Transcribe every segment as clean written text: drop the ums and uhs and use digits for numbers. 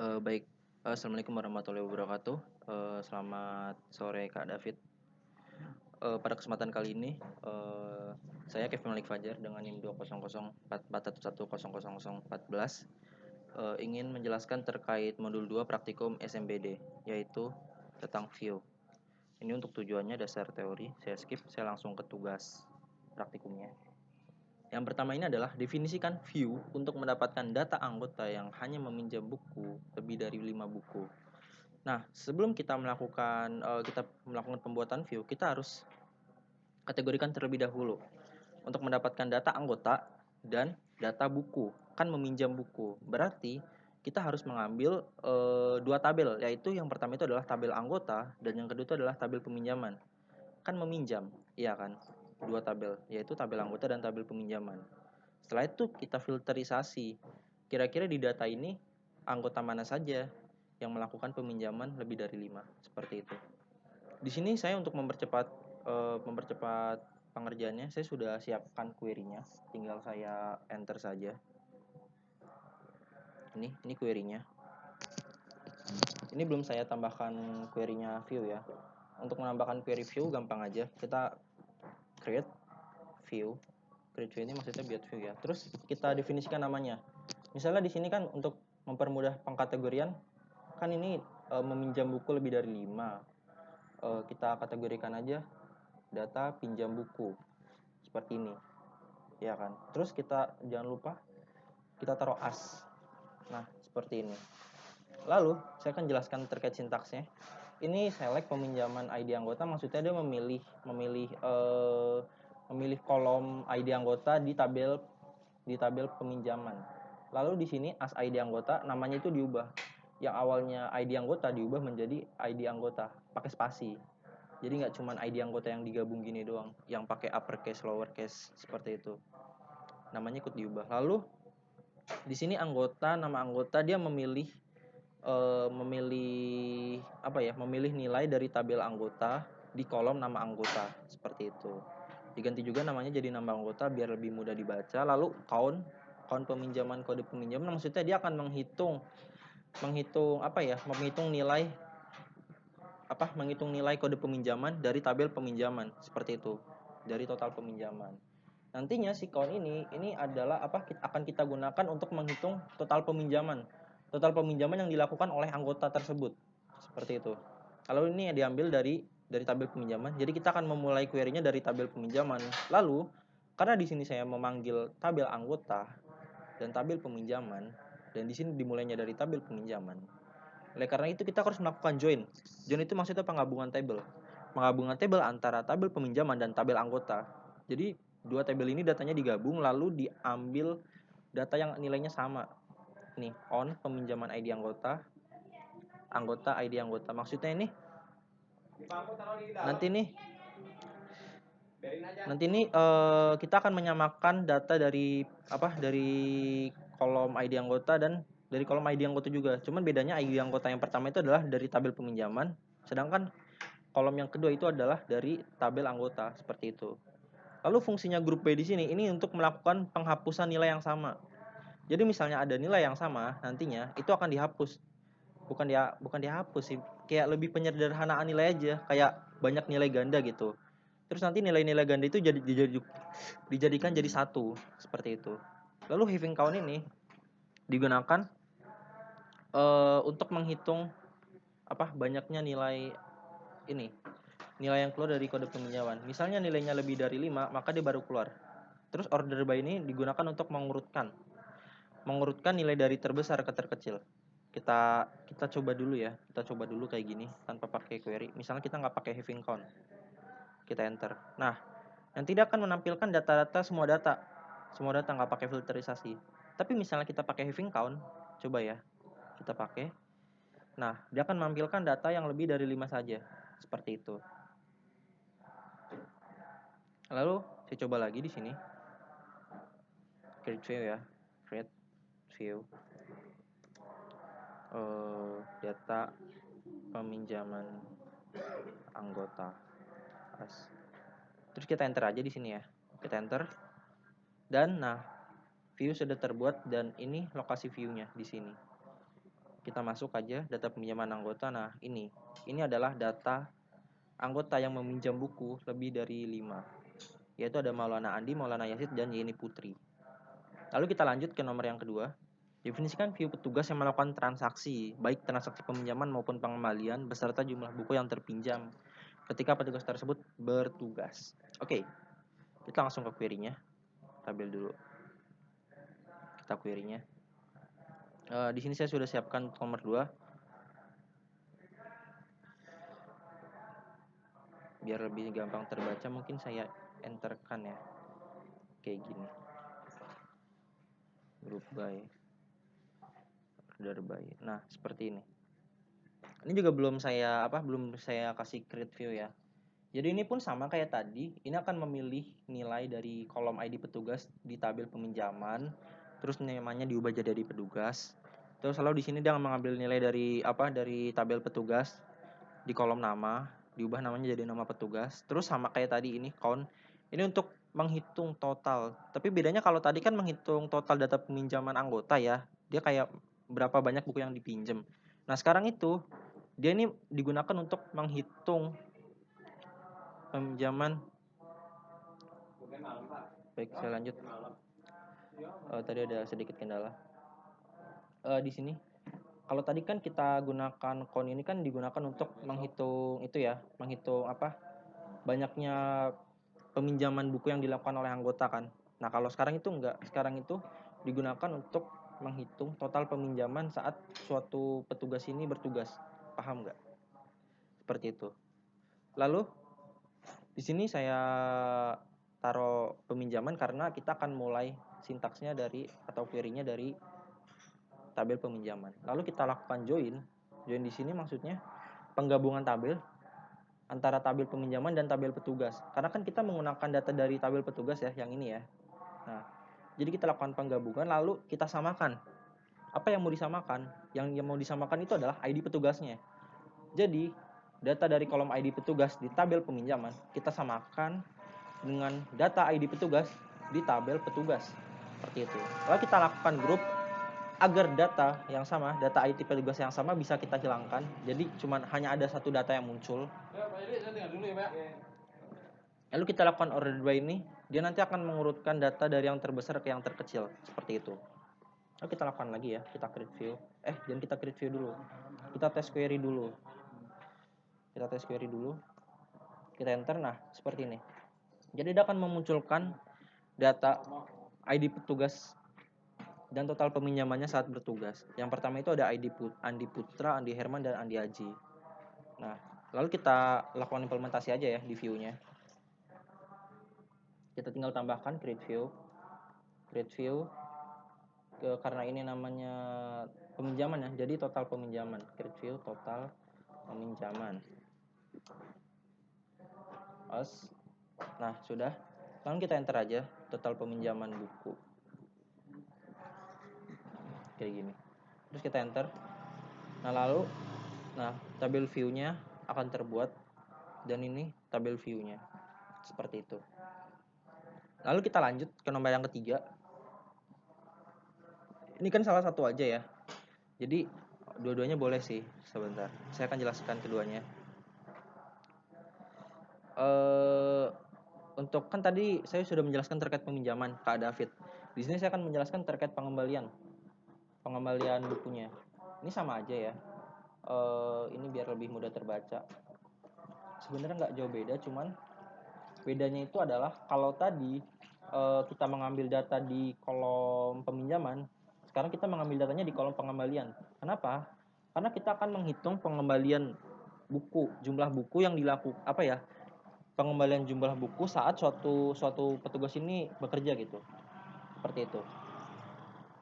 Baik, assalamualaikum warahmatullahi wabarakatuh. Selamat sore Kak David. Pada kesempatan kali ini, saya Kevin Malik Fajar dengan NIM 20044110014, ingin menjelaskan terkait modul 2 praktikum SMBD, yaitu tentang view. Ini untuk tujuannya dasar teori, saya skip, saya langsung ke tugas praktikumnya. Yang pertama ini adalah definisikan view untuk mendapatkan data anggota yang hanya meminjam buku lebih dari 5 buku. Nah, sebelum kita melakukan pembuatan view, kita harus kategorikan terlebih dahulu untuk mendapatkan data anggota dan data buku. Kan meminjam buku. Berarti kita harus mengambil dua tabel, yaitu yang pertama itu adalah tabel anggota dan yang kedua itu adalah tabel peminjaman. Kan meminjam, iya kan? Dua tabel, yaitu tabel anggota dan tabel peminjaman. Setelah itu kita filterisasi. Kira-kira di data ini anggota mana saja yang melakukan peminjaman lebih dari 5, seperti itu. Di sini saya untuk mempercepat pengerjaannya, saya sudah siapkan query-nya, tinggal saya enter saja. Ini query-nya. Ini belum saya tambahkan query-nya view ya. Untuk menambahkan query view gampang aja, kita create view. Create view ini maksudnya build view ya. Terus kita definisikan namanya. Misalnya di sini kan untuk mempermudah pengkategorian, kan ini meminjam buku lebih dari 5. Kita kategorikan aja data pinjam buku seperti ini, ya kan. Terus kita jangan lupa kita taruh as. Nah, seperti ini. Lalu saya akan jelaskan terkait sintaksnya. Ini select peminjaman ID anggota, maksudnya dia memilih kolom ID anggota di tabel peminjaman. Lalu di sini as ID anggota namanya itu diubah. Yang awalnya ID anggota diubah menjadi ID anggota pakai spasi. Jadi nggak cuma ID anggota yang digabung gini doang, yang pakai uppercase, lowercase seperti itu. Namanya ikut diubah. Lalu di sini nama anggota dia memilih nilai dari tabel anggota di kolom nama anggota seperti itu. Diganti juga namanya jadi nama anggota biar lebih mudah dibaca. Lalu count peminjaman kode peminjaman, maksudnya dia akan menghitung nilai kode peminjaman dari tabel peminjaman seperti itu, dari total peminjaman. Nantinya si count ini adalah akan kita gunakan untuk menghitung total peminjaman yang dilakukan oleh anggota tersebut seperti itu. Kalau ini diambil dari tabel peminjaman, jadi kita akan memulai query-nya dari tabel peminjaman. Lalu karena di sini saya memanggil tabel anggota dan tabel peminjaman, dan di sini dimulainya dari tabel peminjaman. Oleh karena itu kita harus melakukan join. Join itu maksudnya penggabungan tabel antara tabel peminjaman dan tabel anggota. Jadi dua tabel ini datanya digabung lalu diambil data yang nilainya sama. Nih, on peminjaman ID anggota ID anggota. Maksudnya ini nanti nih kita akan menyamakan data dari kolom ID anggota dan dari kolom ID anggota juga. Cuman bedanya ID anggota yang pertama itu adalah dari tabel peminjaman, sedangkan kolom yang kedua itu adalah dari tabel anggota seperti itu. Lalu fungsinya grup B di sini ini untuk melakukan penghapusan nilai yang sama. Jadi misalnya ada nilai yang sama, nantinya itu akan dihapus. Bukan dihapus sih, kayak lebih penyederhanaan nilai aja, kayak banyak nilai ganda gitu. Terus nanti nilai-nilai ganda itu dijadikan jadi satu seperti itu. Lalu having count ini digunakan untuk menghitung banyaknya nilai yang keluar dari kode peminjaman. Misalnya nilainya lebih dari 5, maka dia baru keluar. Terus order by ini digunakan untuk mengurutkan nilai dari terbesar ke terkecil. Kita coba dulu ya. Kita coba dulu kayak gini tanpa pakai query. Misalnya kita nggak pakai having count. Kita enter. Nah, nanti dia akan menampilkan data-data semua data nggak pakai filterisasi. Tapi misalnya kita pakai having count, coba ya. Kita pakai. Nah, dia akan menampilkan data yang lebih dari 5 saja. Seperti itu. Lalu saya coba lagi di sini. Create view ya. Create view. Data peminjaman anggota. Terus kita enter aja di sini ya. Kita enter. Dan nah, view sudah terbuat dan ini lokasi view-nya di sini. kita masuk aja data peminjaman anggota. Nah, ini adalah data anggota yang meminjam buku lebih dari 5, yaitu ada Maulana Andi, Maulana Yazid, dan Yeni Putri. Lalu kita lanjut ke nomor yang kedua. Definisikan view petugas yang melakukan transaksi, baik transaksi peminjaman maupun pengembalian, beserta jumlah buku yang terpinjam ketika petugas tersebut bertugas. Oke, kita langsung ke query-nya. Tabel dulu. Kita query-nya. Di sini saya sudah siapkan nomor 2. Biar lebih gampang terbaca, mungkin saya enterkan ya. Kayak gini. Group by, order by. Nah, seperti ini. Ini juga belum saya kasih create view ya. Jadi ini pun sama kayak tadi, ini akan memilih nilai dari kolom ID petugas di tabel peminjaman, terus namanya diubah jadi dari petugas. Terus lalu di sini dia mengambil nilai dari tabel petugas di kolom nama, diubah namanya jadi nama petugas. Terus sama kayak tadi ini count. Ini untuk menghitung total. Tapi bedanya kalau tadi kan menghitung total data peminjaman anggota ya. Dia kayak berapa banyak buku yang dipinjam. Nah, sekarang itu dia ini digunakan untuk menghitung peminjaman. Baik, saya lanjut. Tadi ada sedikit kendala. Di sini, kalau tadi kan kita gunakan count ini kan digunakan untuk menghitung banyaknya peminjaman buku yang dilakukan oleh anggota kan. Nah, kalau sekarang itu enggak. Sekarang itu digunakan untuk menghitung total peminjaman saat suatu petugas ini bertugas. Paham nggak? Seperti itu. Lalu di sini saya taruh peminjaman karena kita akan mulai sintaksnya atau query-nya dari tabel peminjaman. Lalu kita lakukan join. Join di sini maksudnya penggabungan tabel antara tabel peminjaman dan tabel petugas. Karena kan kita menggunakan data dari tabel petugas ya, yang ini ya. Nah, jadi kita lakukan penggabungan lalu kita samakan. Apa yang mau disamakan? Yang mau disamakan itu adalah ID petugasnya. Jadi, data dari kolom ID petugas di tabel peminjaman kita samakan dengan data ID petugas di tabel petugas. Seperti itu. Lalu kita lakukan grup agar data yang sama, data ID petugas yang sama bisa kita hilangkan. Jadi hanya ada satu data yang muncul. Lalu kita lakukan order by ini, dia nanti akan mengurutkan data dari yang terbesar ke yang terkecil, seperti itu. Lalu kita lakukan lagi ya, kita create view. Jangan kita create view dulu. Kita test query dulu. Kita enter, nah seperti ini. Jadi dia akan memunculkan data ID petugas dan total peminjamannya saat bertugas. Yang pertama itu ada ID Andi Putra, Andi Herman, dan Andi Haji. Nah, lalu kita lakukan implementasi aja ya di view-nya. Kita tinggal tambahkan create view. Karena ini namanya peminjaman ya, jadi total peminjaman. Create view total peminjaman. Nah, sudah. Lalu kita enter aja total peminjaman buku. Kayak gini. Terus kita enter. Nah, tabel view-nya akan terbuat dan ini tabel view-nya. Seperti itu. Lalu kita lanjut ke nomor yang ketiga. Ini kan salah satu aja ya. Jadi dua-duanya boleh sih. Sebentar, saya akan jelaskan keduanya. Untuk kan tadi saya sudah menjelaskan terkait peminjaman Kak David. Di sini saya akan menjelaskan terkait pengembalian bukunya. Ini sama aja ya. Ini biar lebih mudah terbaca. Sebenarnya nggak jauh beda, cuman bedanya itu adalah kalau tadi kita mengambil data di kolom peminjaman, sekarang kita mengambil datanya di kolom pengembalian. Kenapa? Karena kita akan menghitung pengembalian buku, jumlah buku yang pengembalian jumlah buku saat suatu petugas ini bekerja gitu. Seperti itu.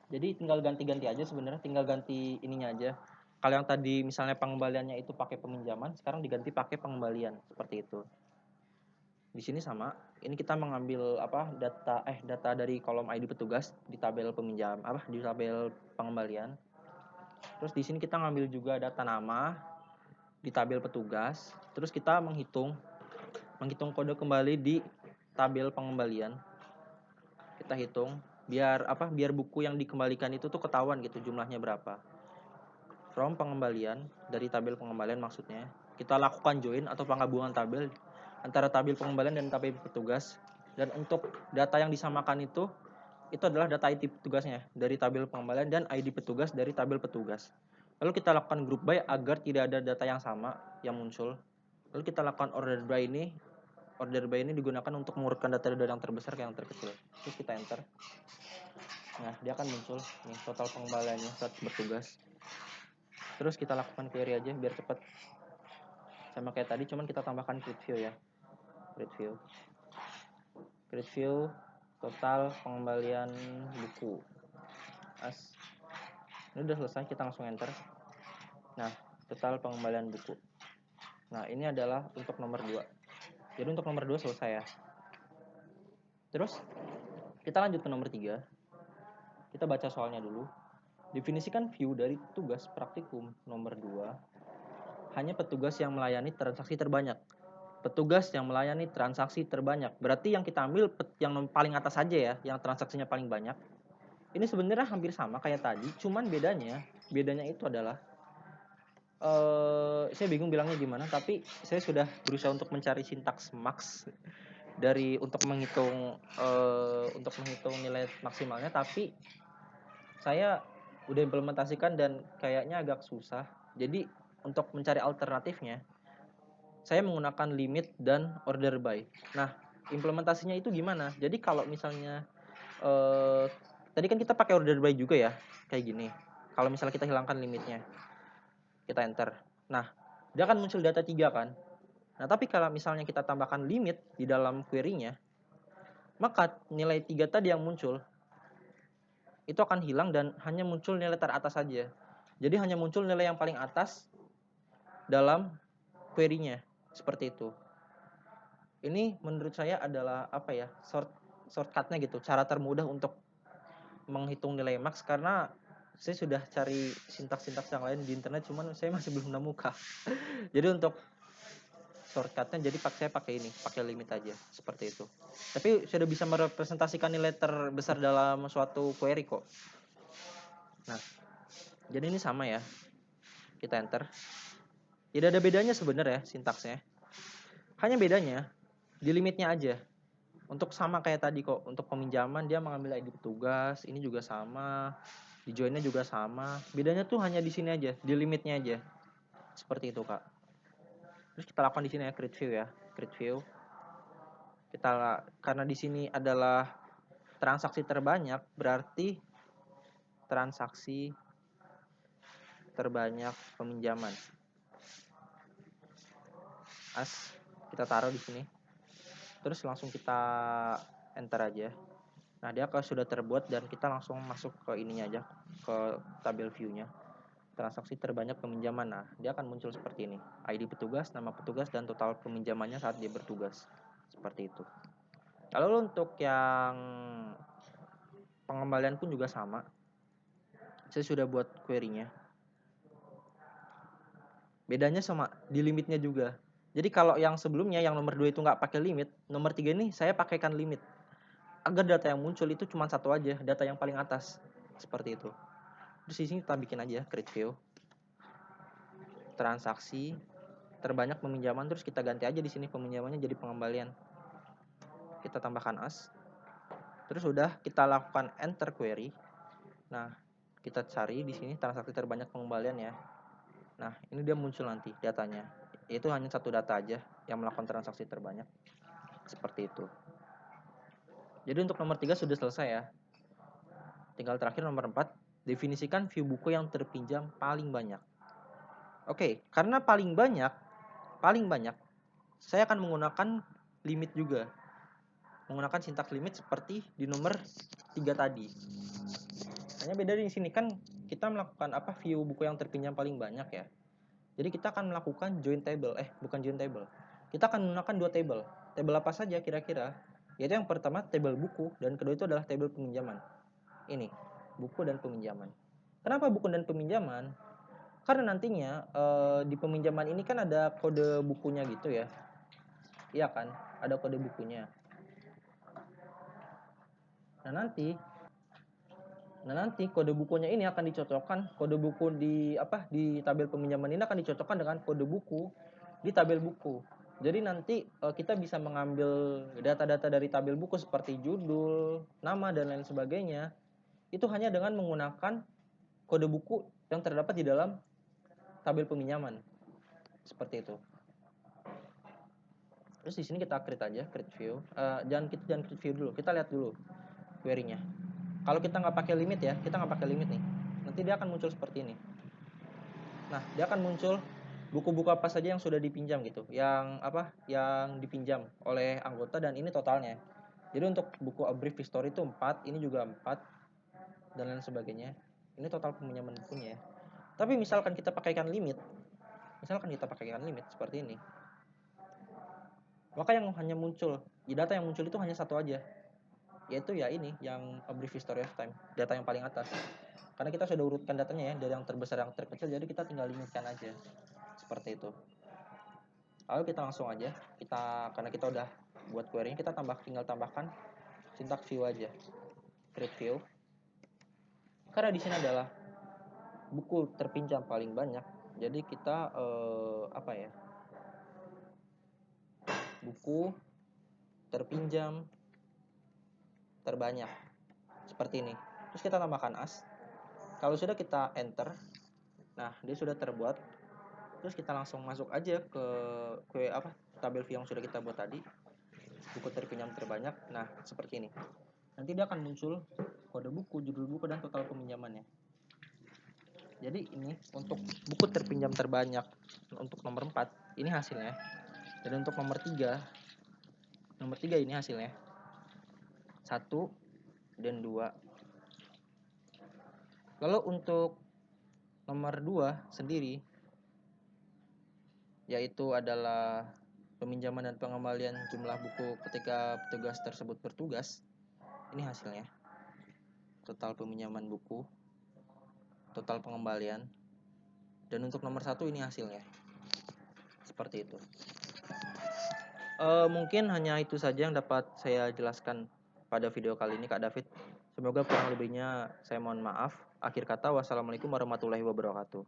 Jadi tinggal ganti-ganti aja sebenarnya, tinggal ganti ininya aja. Kalau yang tadi misalnya pengembaliannya itu pakai peminjaman, sekarang diganti pakai pengembalian, seperti itu. Di sini sama, ini kita mengambil data dari kolom ID petugas di tabel di tabel pengembalian. Terus di sini kita ngambil juga data nama di tabel petugas. Terus kita menghitung kode kembali di tabel pengembalian. Kita hitung biar buku yang dikembalikan itu tuh ketahuan gitu jumlahnya berapa. from pengembalian, dari tabel pengembalian maksudnya, kita lakukan join atau penggabungan tabel antara tabel pengembalian dan tabel petugas. Dan untuk data yang disamakan itu adalah data ID petugasnya dari tabel pengembalian dan ID petugas dari tabel petugas. Lalu kita lakukan group by agar tidak ada data yang sama yang muncul. Lalu kita lakukan order by ini. Order by ini digunakan untuk mengurutkan data dari yang terbesar ke yang terkecil. Terus kita enter. Nah, dia akan muncul nih total pengembaliannya saat bertugas. Terus kita lakukan query aja biar cepat. Sama kayak tadi, cuman kita tambahkan create view ya. Create view total pengembalian buku. Ini udah selesai, kita langsung enter. Nah, total pengembalian buku. Nah, ini adalah untuk nomor 2. Jadi untuk nomor 2 selesai ya. Terus kita lanjut ke nomor 3. Kita baca soalnya dulu. Definisikan view dari tugas praktikum nomor 2. Hanya petugas yang melayani transaksi terbanyak. Petugas yang melayani transaksi terbanyak. Berarti yang kita ambil yang paling atas saja ya, yang transaksinya paling banyak. Ini sebenarnya hampir sama kayak tadi, cuman bedanya itu adalah saya bingung bilangnya gimana, tapi saya sudah berusaha untuk mencari sintaks max dari untuk menghitung nilai maksimalnya, tapi saya udah implementasikan dan kayaknya agak susah. Jadi untuk mencari alternatifnya, saya menggunakan limit dan order by. Nah, implementasinya itu gimana? Jadi kalau misalnya tadi kan kita pakai order by juga ya, kayak gini. Kalau misalnya kita hilangkan limitnya, kita enter. Nah, dia akan muncul data 3 kan. Nah, tapi kalau misalnya kita tambahkan limit di dalam query-nya, maka nilai 3 tadi yang muncul itu akan hilang dan hanya muncul nilai teratas saja. Jadi hanya muncul nilai yang paling atas dalam query-nya, seperti itu. Ini menurut saya adalah apa ya, shortcut-nya gitu, cara termudah untuk menghitung nilai max, karena saya sudah cari sintaks-sintaks yang lain di internet, cuman saya masih belum menemukan. Jadi untuk shortcutnya, jadi saya pakai limit aja, seperti itu. Tapi sudah bisa merepresentasikan nilai terbesar dalam suatu query kok. Nah, jadi ini sama ya, kita enter. Tidak ada bedanya sebenarnya sintaksnya, hanya bedanya di limitnya aja. Untuk sama kayak tadi kok, untuk peminjaman dia mengambil ID petugas, ini juga sama, di joinnya juga sama. Bedanya tuh hanya di sini aja, di limitnya aja. Seperti itu, Kak. Terus kita lakukan di sini ya, create view ya. Create view. Karena di sini adalah transaksi terbanyak, berarti transaksi terbanyak peminjaman. Kita taruh di sini. Terus langsung kita enter aja. Nah, dia kalau sudah terbuat dan kita langsung masuk ke ininya aja, ke tabel view-nya. Transaksi terbanyak peminjaman. Nah, dia akan muncul seperti ini. ID petugas, nama petugas, dan total peminjamannya saat dia bertugas. Seperti itu. Lalu untuk yang pengembalian pun juga sama. Saya sudah buat query-nya. Bedanya sama di limitnya juga. Jadi kalau yang sebelumnya, yang nomor 2 itu nggak pakai limit, nomor 3 ini saya pakaikan limit. Agar data yang muncul itu cuma satu aja, data yang paling atas. Seperti itu. Terus di sini kita bikin aja create view. Transaksi terbanyak peminjaman, terus kita ganti aja di sini peminjamannya jadi pengembalian. Kita tambahkan as. Terus udah kita lakukan enter query. Nah, kita cari di sini transaksi terbanyak pengembalian ya. Nah, ini dia muncul nanti datanya. Itu hanya satu data aja yang melakukan transaksi terbanyak. Seperti itu. Jadi untuk nomor 3 sudah selesai ya. Tinggal terakhir nomor 4, definisikan view buku yang terpinjam paling banyak. Oke, karena paling banyak, saya akan menggunakan limit juga. Menggunakan sintaks limit seperti di nomor 3 tadi. Hanya beda di sini kan kita melakukan view buku yang terpinjam paling banyak ya. Jadi kita akan melakukan join table, bukan join table. Kita akan menggunakan 2 table. Table apa saja kira-kira? Yaitu yang pertama table buku dan kedua itu adalah table peminjaman. Ini, buku dan peminjaman. Kenapa buku dan peminjaman? Karena nantinya di peminjaman ini kan ada kode bukunya gitu ya. Iya kan? Ada kode bukunya. Nah, nanti Nah, nanti kode bukunya ini akan dicocokkan, kode buku di tabel peminjaman ini akan dicocokkan dengan kode buku di tabel buku. Jadi nanti kita bisa mengambil data-data dari tabel buku seperti judul, nama dan lain sebagainya itu hanya dengan menggunakan kode buku yang terdapat di dalam tabel peminjaman. Seperti itu. Terus di sini kita create aja, create view. Jangan create view dulu, kita lihat dulu query-nya. Kalau kita nggak pakai limit ya, kita nggak pakai limit nih, nanti dia akan muncul seperti ini. Nah, dia akan muncul buku-buku apa saja yang sudah dipinjam gitu, yang dipinjam oleh anggota dan ini totalnya. Jadi untuk buku A Brief History itu 4, ini juga 4 dan lain sebagainya. Ini total peminjaman bukunya ya. Tapi misalkan kita pakaikan limit seperti ini, maka yang hanya muncul, data yang muncul itu hanya satu aja, yaitu ya ini yang A Brief History of Time, data yang paling atas. Karena kita sudah urutkan datanya ya dari yang terbesar yang terkecil, jadi kita tinggal limitkan aja seperti itu. Lalu kita langsung aja, karena kita udah buat query, kita tinggal tambahkan syntax view aja, create view. Karena di sini adalah buku terpinjam paling banyak, jadi kita buku terpinjam terbanyak seperti ini. Terus kita tambahkan as. Kalau sudah kita enter, nah dia sudah terbuat. Terus kita langsung masuk aja ke tabel view yang sudah kita buat tadi, buku terpinjam terbanyak. Nah seperti ini, nanti dia akan muncul kode buku, judul buku, dan total peminjamannya. Jadi ini untuk buku terpinjam terbanyak untuk nomor 4 ini hasilnya, dan untuk nomor 3 ini hasilnya 1 dan 2. Lalu untuk nomor 2 sendiri, yaitu adalah peminjaman dan pengembalian jumlah buku ketika petugas tersebut bertugas. Ini hasilnya. Total peminjaman buku, total pengembalian, dan untuk nomor 1 ini hasilnya. Seperti itu. Mungkin hanya itu saja yang dapat saya jelaskan pada video kali ini, Kak David. Semoga kurang lebihnya saya mohon maaf. Akhir kata, wassalamualaikum warahmatullahi wabarakatuh.